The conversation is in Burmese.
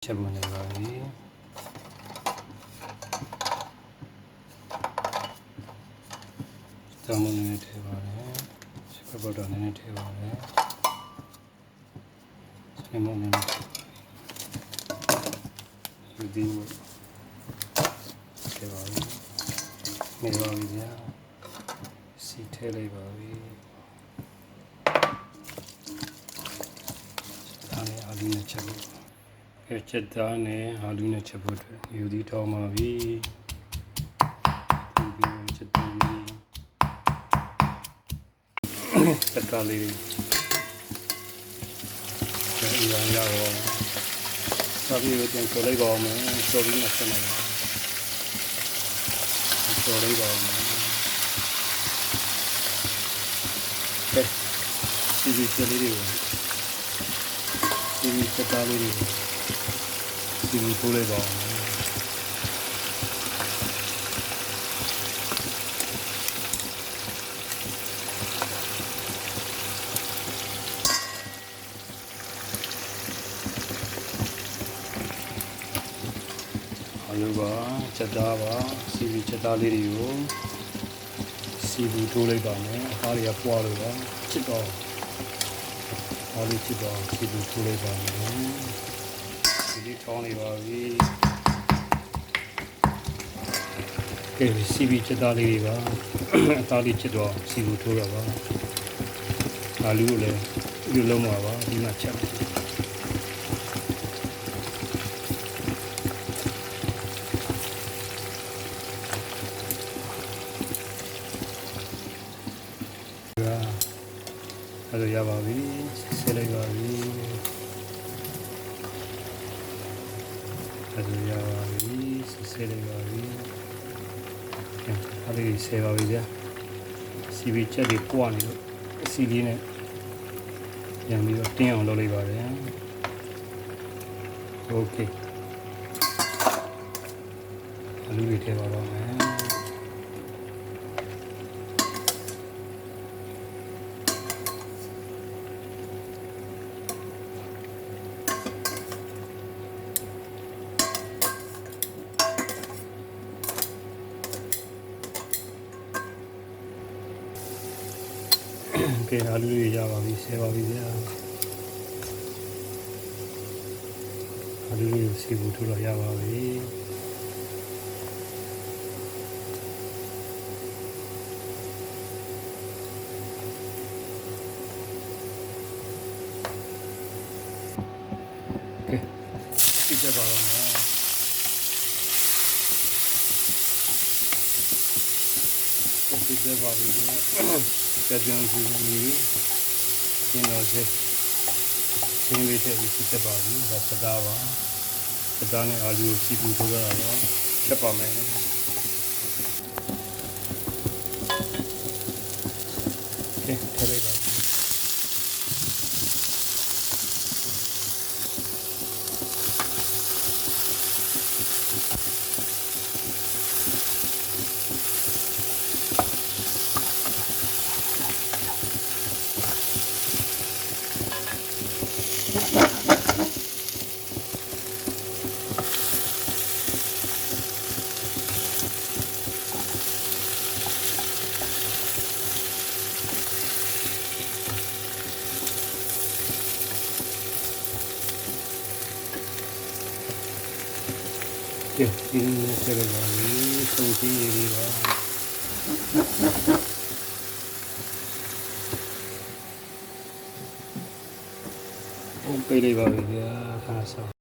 ချက်မနေပါဘူးတောင်းမနေထဲပါလေစပပေါ်တော့နေထဲပါလေစနေမနေယူဒီထဲပါလေနေပါပြီဗျာစီထဲလိုက်ပါပြီဒါနဲ့အာလီနဲ့ချက်လို့ချက်သားနဲ့အာလူနဲ့ချက်ဖို့အတွက်ယူဒီထောင်းပါပြီဒီချက်သားလေးချက်သားလေးဒီရန်ရတော့စာပြီးတော့ကျော်လိုက်ပါမယ်ကျော်ပြီးမှဆက်မှာကျော်လိုက်ပါမယ်ဒီချက်လေးတွေဒီချက်သားလေးတွေဒီလိုထိုးလိုက်ပါဦးအလိုပါချက်သားပါစီဗီချက်သားလေးတွေကိုစီဗီထိုးလိုက်ပါမယ်အသားတွေကပွားလို့ပါချစ်တော့အားလေးချစ်တော့စီဗီထိုးလိုက်ပါမယ်ဒီထောင်းနေပါပြီကဲစီဗီချက်သားလေးတွေပါအသားလေးချစ်တော့စီဗီထိုးရပါအာလူကိုလည်းဒီလုံးပါပါဒီမှာချက်အဲ့ဒါရပါပြီဆက်လိုက်ပါပြီအဲ့ဒါရပါပြီဆက်လိုက်ပါပြီအဲ့ဒီဆေးပါပြီဗျာစီဗီချက်တွေပွားနေလို့အစီလေးနဲ့ပြန်ပြီးတော့တင်းအောင်လုပ်လိုက်ပါတယ်โอเคအလူတွေထည့်ပါတော့မယ်ကဲအာလူတွေရပါပြီဆဲပါပြီဗျာအာလူတွေစီဘူးထိုးတော့ရပါပြီကဲဒီကြပါတော့မယ်ဒီကြပါပြီပြန်ကြည့်ပြီးရှင်းတော့ရှင်းလေးထည့်ပြီးချက်ပါပြီဒါချက်သားပါချက်သားနဲ့အာလူကိုစီပူထိုးရတာတော့ချက်ပါမယ်ကဲထည့်လိုက်ပါဒီနေ့ဆက်ရပါမယ်သုံးစီရေးလေးပါဘုံပေးလိုက်ပါပြီဗျာခါစား